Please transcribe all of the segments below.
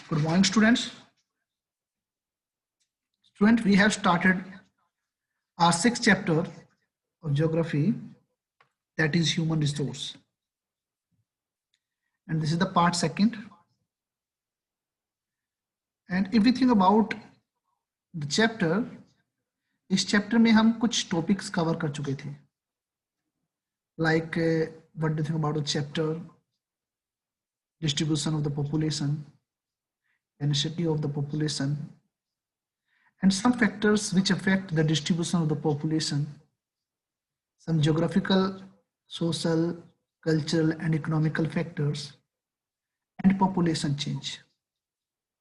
Good morning, students. We have started our sixth chapter of geography, that is human resource. And this is the part second. And if we think about the chapter, इस chapter में हम कुछ topics cover कर चुके थे. Like what do you think about the chapter? Distribution of the population, density of the population, and some factors which affect the distribution of the population, some geographical, social, cultural and economical factors, and population change.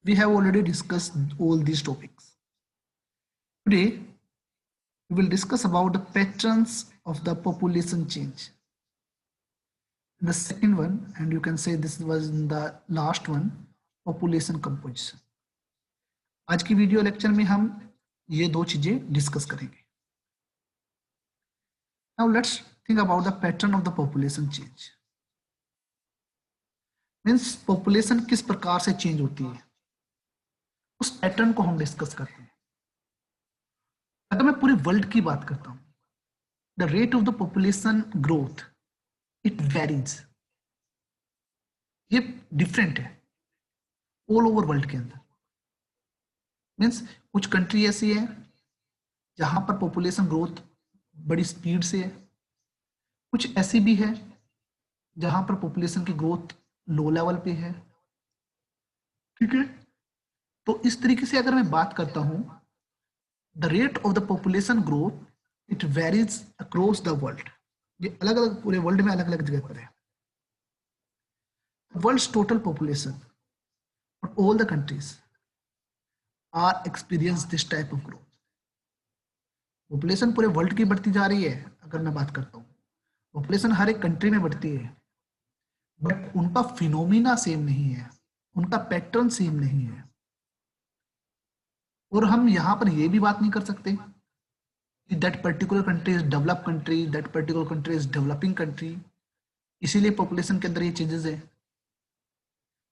We have already discussed all these topics. Today, we will discuss about the patterns of the population change. The second one, and you can say this was in the last one, population composition. आज की video lecture में हम ये दो चीजें discuss करेंगे. Now let's think about the pattern of the population change. Means population किस प्रकार से चेंज होती है, उस पैटर्न को हम डिस्कस करते हैं. अगर मैं पूरे वर्ल्ड की बात करता हूं, the rate of the population growth it varies. ये डिफरेंट है ऑल ओवर वर्ल्ड के अंदर. मीन्स कुछ कंट्री ऐसी है जहां पर पॉपुलेशन ग्रोथ बड़ी स्पीड से है, कुछ ऐसी भी है जहां पर पॉपुलेशन की ग्रोथ लो लेवल पे है. ठीक है, तो इस तरीके से अगर मैं बात करता हूं, the rate of the population growth it varies across the world. ये अलग अलग पूरे वर्ल्ड में अलग अलग जगह पर है. वर्ल्ड्स टोटल पॉपुलेशन और all the countries are experience this type of growth. Population पूरे वर्ल्ड की बढ़ती जा रही है. अगर मैं बात करता हूँ, पॉपुलेशन हर एक कंट्री में बढ़ती है, बट उनका फिनोमिना सेम नहीं है, उनका पैटर्न सेम नहीं है. और हम यहाँ पर ये भी बात नहीं कर सकते कि that particular country is develop country, that particular country is developing country, इसीलिए पॉपुलेशन के अंदर ये चेंजेस है.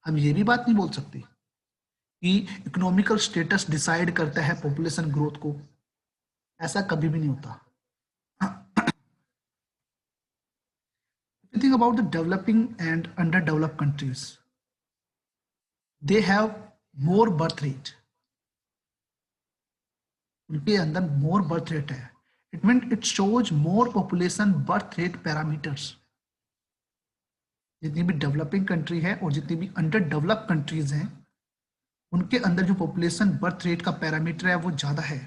हम ये भी बात नहीं बोल सकते कि इकोनॉमिकल स्टेटस डिसाइड करता है पॉपुलेशन ग्रोथ को. ऐसा कभी भी नहीं होता. If you think about the developing and underdeveloped countries, they have more birth rate. उनके अंदर more birth rate है. It means it shows more population birth rate parameters. जितनी भी डेवलपिंग कंट्री है और जितनी भी अंडर डेवलप्ड कंट्रीज हैं, उनके अंदर जो पॉपुलेशन बर्थ रेट का पैरामीटर है वो ज्यादा है.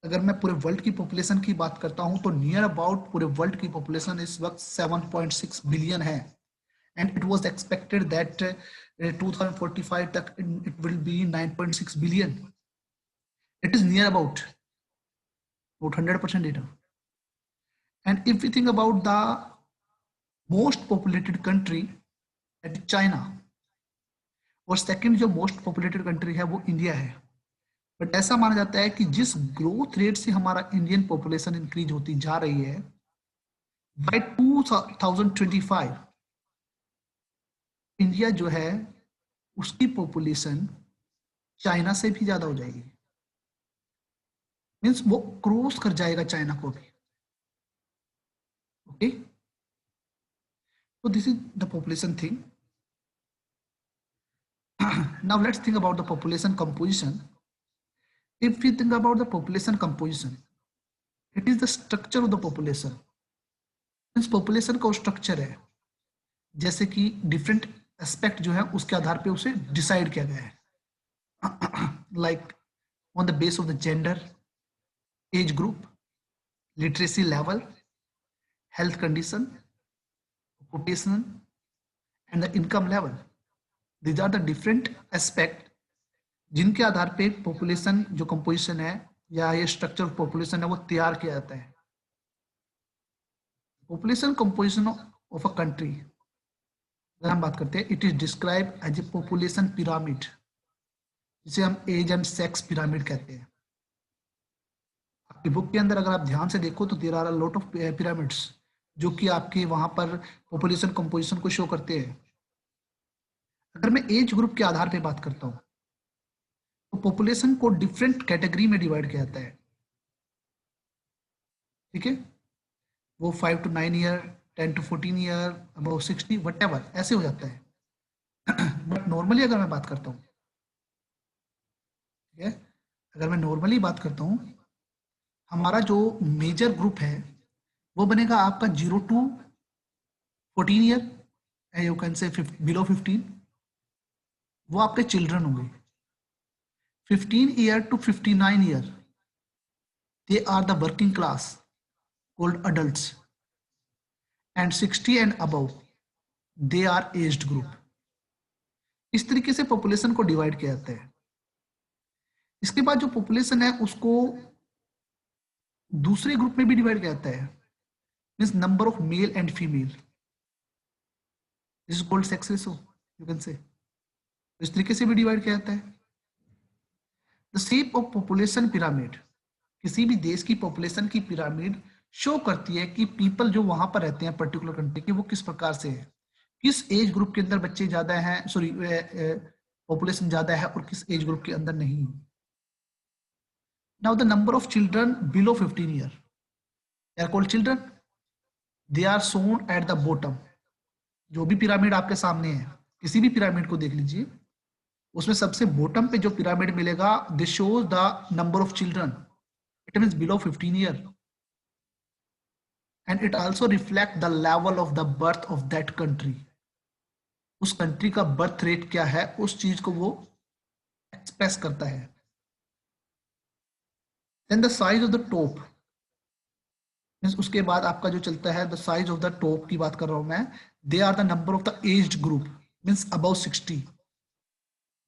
अगर मैं पूरे वर्ल्ड की पॉपुलेशन की बात करता हूं तो नियर अबाउट पूरे वर्ल्ड की पॉपुलेशन इस वक्त 7.6 बिलियन है. And it was expected that 2045 तक it will be 9.6 billion. It is near about 100% data. And if you think about the most populated country at China, और सेकंड जो most populated country है वो India है. But ऐसा माना जाता है कि जिस ग्रोथ रेट से हमारा इंडियन पॉपुलेशन इंक्रीज होती जा रही है, बाय 2025 इंडिया जो है उसकी पॉपुलेशन चाइना से भी ज्यादा हो जाएगी. मींस वो क्रॉस कर जाएगा चाइना को भी. Okay, so this is the population thing. Now let's think about the population composition. If we think about the population composition, it is the structure of the population. इस population का structure है, जैसे कि different aspect जो है उसके आधार पे उसे decide किया गया है. Like on the base of the gender, age group, literacy level, health condition, occupation and the income level. These are the different aspect जिनके आधार पे पॉपुलेशन जो कंपोजिशन है या ये स्ट्रक्चर ऑफ पॉपुलेशन है वो तैयार किया जाता है. Population composition of a country अगर हम बात करते हैं, it is describe as a population pyramid, जिसे हम एज एंड सेक्स पिरामिड कहते हैं. आपकी बुक के अंदर अगर आप ध्यान से देखो तो there are a lot of pyramids जो कि आपके वहां पर पॉपुलेशन कंपोजिशन को शो करते हैं. अगर मैं एज ग्रुप के आधार पे बात करता हूं तो पॉपुलेशन को डिफरेंट कैटेगरी में डिवाइड किया जाता है, ठीक है। वो 5 to 9 year, 10 to 14 year, about 60, what ever ऐसे हो जाता है। बट नॉर्मली अगर मैं बात करता हूँ, ठीक है, अगर मैं नॉर्मली बात करता हूँ, हमारा जो मेजर ग्रुप है वो बनेगा आपका 0 to 14 year, you can say below 15, वो आपके चिल्ड्रन होंगे। 15 year to 59 year, they are the working class called adults, and 60 and above, they are aged group। इस तरीके से पॉपुलेशन को डिवाइड किया जाता है। इसके बाद जो पॉपुलेशन है उसको दूसरे ग्रुप में भी डिवाइड किया जाता है, means number of male and female, this is called sex ratio, you can से। इस तरीके से भी डिवाइड किया जाता है। The shape of population pyramid, किसी भी देश की पॉपुलेशन की पिरामिड शो करती है कि पीपल जो वहां पर रहते हैं पर्टिकुलर कंट्री के, वो किस प्रकार से है, किस एज ग्रुप के अंदर बच्चे ज्यादा हैं, सॉरी पॉपुलेशन ज्यादा है, और किस एज ग्रुप के अंदर नहीं। Now the number of children below 15 year, they are called children, they are shown at the bottom. जो भी पिरामिड आपके सामने है, किसी भी पिरामिड को देख लीजिए, उसमें सबसे बॉटम पे जो पिरामिड मिलेगा, this shows the number of children, it means below 15 year, and it also reflect the level of the birth of that country. उस कंट्री का बर्थ रेट क्या है, उस चीज को वो एक्सप्रेस करता है। Then the size of the top, means उसके बाद आपका जो चलता है the size of the top की बात कर रहा हूं मैं, they are the number of the aged group, means about 60,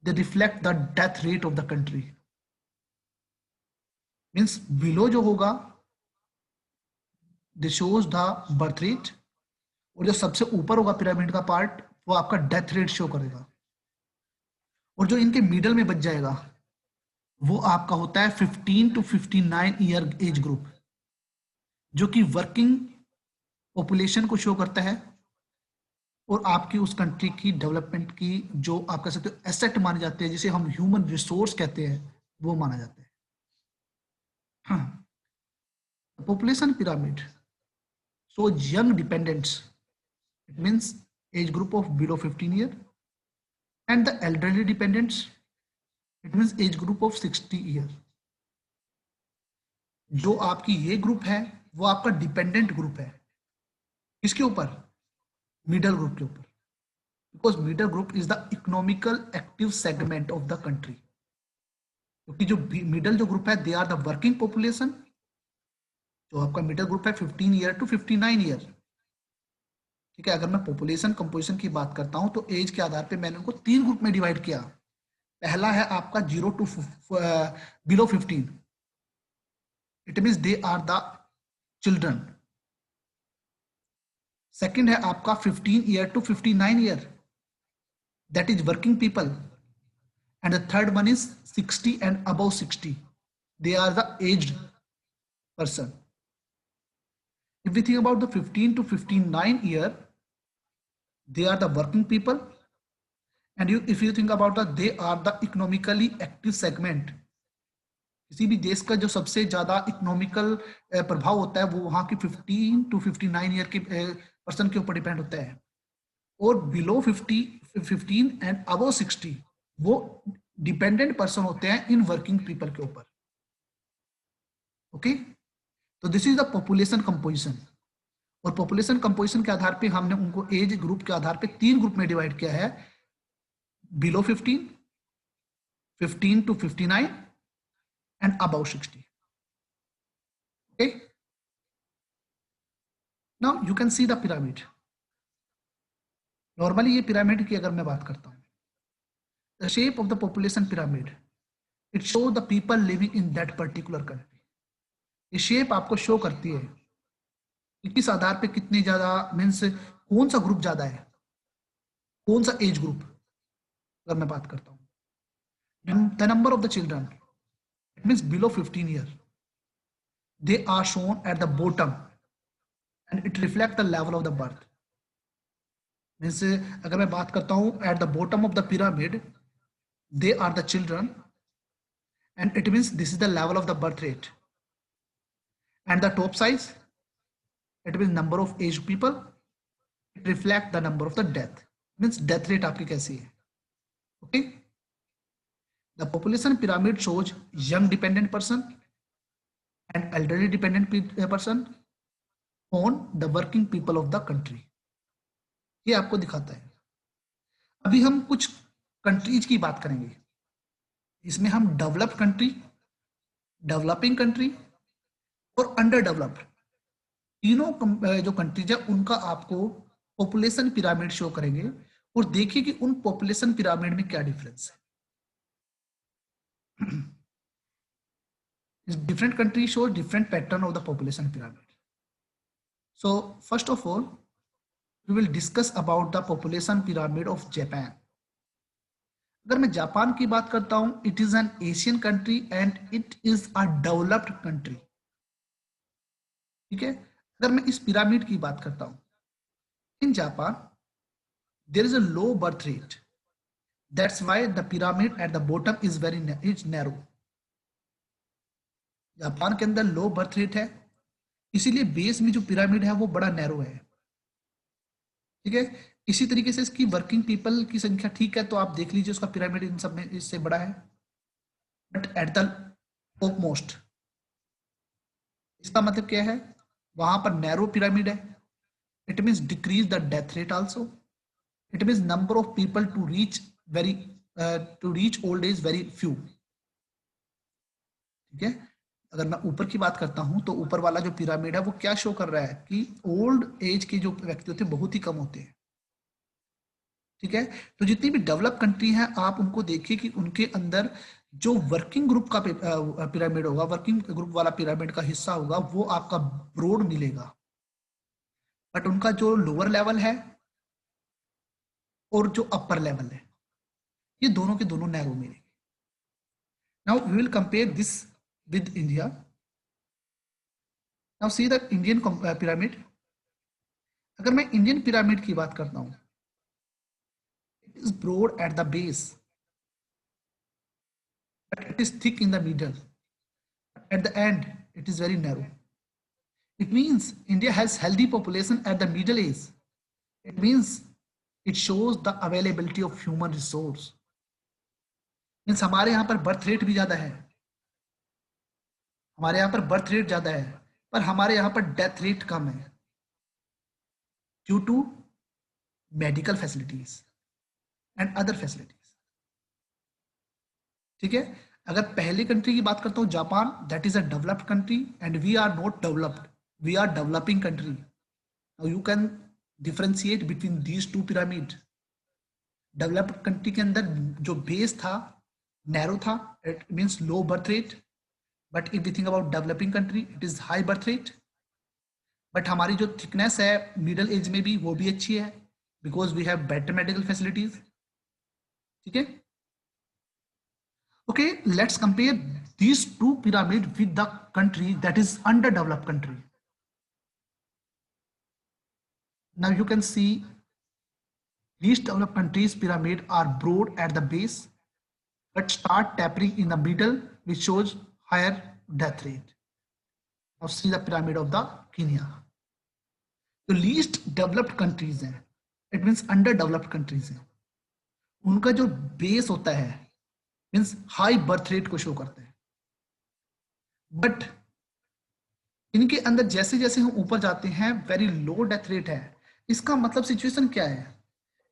they reflect the death rate of the country. Means below जो होगा this shows the birth rate, और जो सबसे ऊपर होगा पिरामिड का पार्ट, वो आपका डेथ रेट शो करेगा। और जो इनके मिडल में बच जाएगा वो आपका होता है 15 to 59 ईयर एज ग्रुप, जो कि वर्किंग पॉपुलेशन को शो करता है, और आपकी उस कंट्री की डेवलपमेंट की जो आप कह सकते हो एसेट माने जाते हैं, जिसे हम ह्यूमन रिसोर्स कहते हैं, वो माना जाता है। हाँ, population pyramid so young dependents, it means age group of below 15 year, and the elderly dependents, it means age group of 60 year. जो आपकी ये ग्रुप है वो आपका डिपेंडेंट ग्रुप है, किसके ऊपर, मिडल ग्रुप के ऊपर, because middle group is the economical active segment of the country. क्योंकि जो मिडल जो ग्रुप है, they are the working population. जो आपका मिडल ग्रुप है 15 ईयर to 59 ईयर, ठीक है। अगर मैं पॉपुलेशन कंपोजिशन की बात करता हूं तो एज के आधार पे मैंने उनको 3 ग्रुप में डिवाइड किया। पहला है आपका 0 to below 15, it means they are the children. Second है आपका 15 year to 59 year, that is working people, and the third one is 60 and above 60, they are the aged person। If we think about the 15 to 59 year, they are the working people, and if you think about the, they are the economically active segment। किसी भी देश का जो सबसे ज्यादा economical प्रभाव होता है वो वहां की 15 to 59 ईयर के पर्सन के ऊपर डिपेंड होता है। और बिलो 15 एंड अबव 60 वो डिपेंडेंट पर्सन होते हैं इन वर्किंग पीपल के ऊपर। ओके, तो this is the population composition. और पॉपुलेशन कंपोजिशन के आधार पे हमने उनको एज ग्रुप के आधार पे 3 ग्रुप में डिवाइड किया है, below 15, 15 to 59 and above 60। okay, now you can see the pyramid। Normally ये पिरामिड की अगर मैं बात करता हूं, the shape of the population pyramid, it show the people living in that particular country. ये शेप आपको शो करती है कि किस आधार पे कितने ज्यादा, मीन्स कौन सा ग्रुप ज्यादा है, कौन सा एज ग्रुप। अगर मैं बात करता हूं the number of the children, it means below 15 year, they are shown at the bottom, and it reflect the level of the birth. Means अगर मैं बात करता हूँ at the bottom of the pyramid they are the children and it means this is the level of the birth rate and the top size it means number of age people it reflect the number of the death means death rate आपकी कैसी है. Okay, the population pyramid shows young dependent person and elderly dependent person on the working people of the country. ये आपको दिखाता है. अभी हम कुछ कंट्रीज की बात करेंगे. इसमें हम डेवलप्ड कंट्री, डेवलपिंग कंट्री और अंडर डेवलप्ड तीनों जो कंट्रीज है उनका आपको पॉपुलेशन पिरामिड शो करेंगे और देखिए कि उन पॉपुलेशन पिरामिड में क्या डिफरेंस है. Different countries show different pattern of the population pyramid. So first of all, we will discuss about the population pyramid of Japan. अगर मैं जापान की बात करता हूं, it is an Asian country and it is a developed country. ठीक है. अगर मैं इस पिरामिड की बात करता हूं, in Japan there is a low birth rate. That's why the pyramid at the bottom is very narrow. Japan के अंदर लो बर्थ रेट है, इसीलिए बेस में जो पिरामिड है वो बड़ा नैरो है. ठीक है. इसी तरीके से इसकी वर्किंग पीपल की संख्या ठीक है, तो आप देख लीजिए उसका पिरामिड इन सब में इससे बड़ा है. But at the top most, इसका मतलब क्या है, वहां पर नैरो पिरामिड है. It means decrease the death rate also. It means number of people to reach old age very few. ठीक है. अगर मैं ऊपर की बात करता हूं तो ऊपर वाला जो पिरामिड है वो क्या शो कर रहा है कि ओल्ड एज के जो व्यक्ति होते हैं बहुत ही कम होते हैं. ठीक है. तो जितनी भी डेवलप कंट्री हैं आप उनको देखिए कि उनके अंदर जो वर्किंग ग्रुप का पिरामिड होगा, वर्किंग ग्रुप वाला पिरामिड का हिस्सा होगा वो आपका ब्रॉड मिलेगा. बट उनका जो लोअर लेवल है और जो अपर लेवल है ये दोनों के दोनों नैरो मिलेंगे. Now we will compare this with India. Now see the Indian pyramid. अगर मैं इंडियन पिरामिड की बात करता हूं, it is broad at the base, but it is thick in the middle. At the end, it is very narrow. It means India has healthy population at the middle age. It means it shows the availability of human resource. Means हमारे यहाँ पर birth rate भी ज्यादा है, हमारे यहाँ पर birth rate ज्यादा है, पर हमारे यहाँ पर डेथ रेट कम है due to medical facilities and other facilities. ठीक है. अगर पहली कंट्री की बात करता हूँ Japan, that is a developed country and we are not developed, we are developing country. Now you can differentiate between these two pyramid. Developed country के अंदर जो बेस था नैरो था, it means low birth rate. But if we think about developing country it is high birth rate. But हमारी जो thickness है middle age में भी वो भी अच्छी है because we have better medical facilities. ठीक है. Okay, let's compare these two pyramid with the country that is under developed country. Now you can see least developed countries pyramid are broad at the base but start tapering in the middle which shows higher death rate. Now see the pyramid of the Kenya. The least developed countries हैं, it means underdeveloped countries हैं, उनका जो base होता है means high birth rate को show करता है. But इनके अंदर जैसे जैसे हम ऊपर जाते हैं वेरी लो डेथ रेट है. इसका मतलब सिचुएशन क्या है,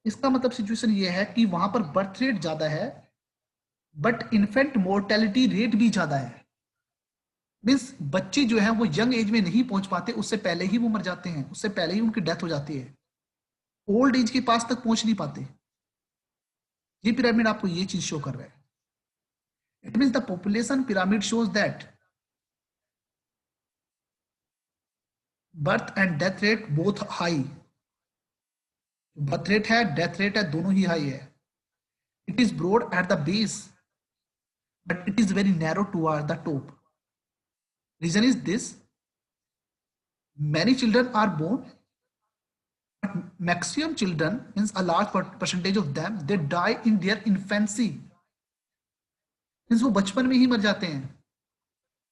इसका मतलब सिचुएशन ये है कि वहां पर बर्थ रेट ज्यादा है बट इन्फेंट मोर्टेलिटी रेट भी ज्यादा है. मीन्स बच्चे जो हैं वो यंग एज में नहीं पहुंच पाते, उससे पहले ही वो मर जाते हैं, उससे पहले ही उनकी डेथ हो जाती है, ओल्ड एज के पास तक पहुंच नहीं पाते. ये पिरामिड आपको ये चीज शो कर रहा है. It means the population pyramid shows that birth and death rate both high. Birth rate है, डेथ रेट है, दोनों ही हाई है. It is broad at the base but it is very narrow toward the top. Reason is this, many children are born but but maximum children means a large percentage of them they die in their infancy means वो बचपन में ही मर जाते हैं.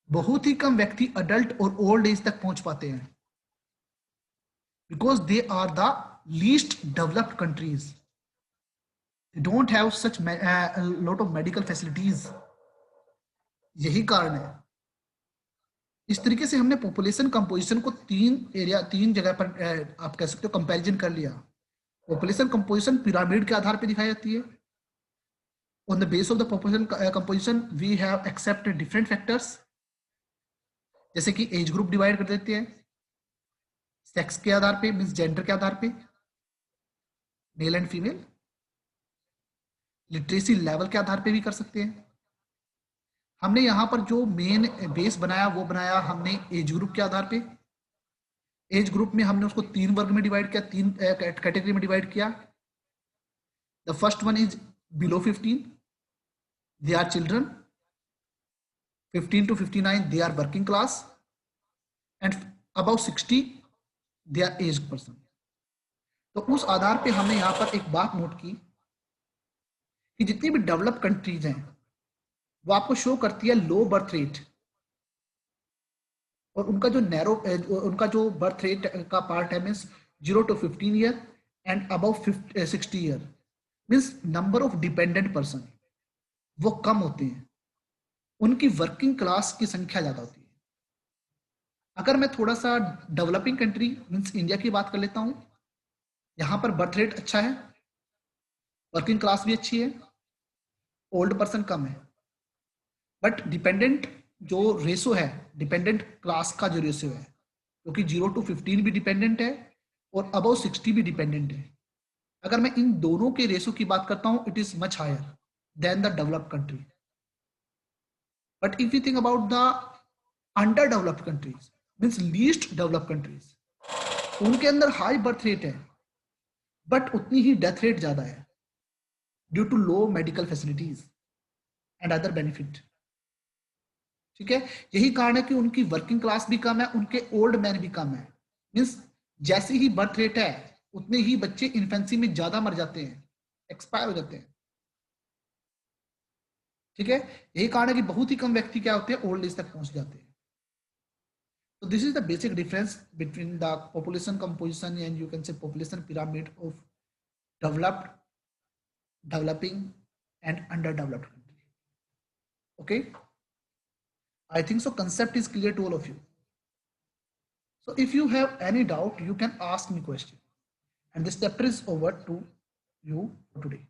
बहुत ही कम व्यक्ति adult और old age तक पहुंच पाते हैं because they are the least developed countries. They don't have such a lot of medical facilities. यही कारण है. इस तरीके से हमने पॉपुलेशन कंपोजिशन को तीन जगह पर आप कह सकते हो कंपैरिजन कर लिया. पॉपुलेशन कंपोजिशन पिरामिड के आधार पर दिखाई जाती है. On the base of the population composition we have accepted different factors, जैसे कि एज ग्रुप डिवाइड कर देते हैं, सेक्स के आधार पे मींस जेंडर के आधार पे, male and female, literacy level के आधार पे भी कर सकते हैं. हमने यहाँ पर जो मेन बेस बनाया वो बनाया हमने एज ग्रुप के आधार पे. एज ग्रुप में हमने उसको 3 वर्ग में डिवाइड किया, 3 कैटेगरी में डिवाइड किया. The first one is below 15, they are children. 15 to 59 they are working class, and above 60 they are aged person. तो उस आधार पे हमने यहाँ पर एक बात नोट की कि जितनी भी डेवलप कंट्रीज हैं वो आपको शो करती है लो बर्थ रेट, और उनका जो उनका जो बर्थ रेट का पार्ट है means 0 to 15 year and above 60 year means number of dependent person वो कम होते हैं, उनकी वर्किंग क्लास की संख्या ज्यादा होती है. अगर मैं थोड़ा सा डेवलपिंग कंट्री मीन्स इंडिया की बात कर लेता हूं, यहां पर बर्थ रेट अच्छा है, वर्किंग क्लास भी अच्छी है, ओल्ड पर्सन कम है, बट डिपेंडेंट जो रेशो है, डिपेंडेंट क्लास का जो रेशो है, क्योंकि 0 to 15 भी डिपेंडेंट है और अबव 60 भी डिपेंडेंट है. अगर मैं इन दोनों के रेशो की बात करता हूं, it is much higher than the developed country. But if you think about the underdeveloped countries, means least developed countries, उनके अंदर हाई बर्थ रेट है बट उतनी ही डेथ रेट ज्यादा है due to low medical facilities and other benefit. ठीक है, यही कारण है कि उनकी वर्किंग क्लास भी कम है, उनके ओल्ड मैन भी कम है. मीन्स जैसी ही बर्थ रेट है उतने ही बच्चे इन्फेंसी में ज्यादा मर जाते हैं, एक्सपायर हो जाते हैं. ठीक है, यही कारण है कि बहुत ही कम व्यक्ति क्या होते हैं, ओल्ड एज तक पहुंच जाते हैं. So this is the basic difference between the population composition and you can say population pyramid of developed, developing and underdeveloped country. Okay, I think so concept is clear to all of you. So if you have any doubt you can ask me question, and this chapter is over to you today.